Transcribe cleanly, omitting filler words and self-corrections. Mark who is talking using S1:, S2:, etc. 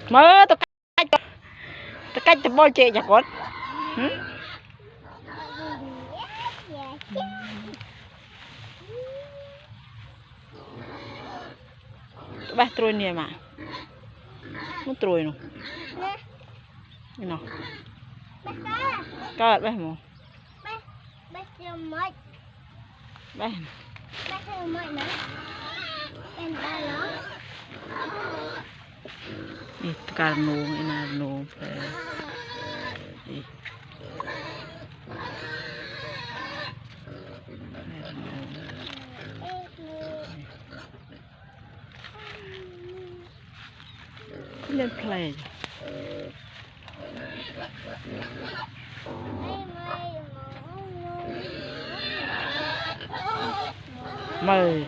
S1: mơ tôi cách tôi bôi chị chả con bác trôi nè mà nó trôi nó nó có bác mồ bác đi cả nô ina nô đi lên play mời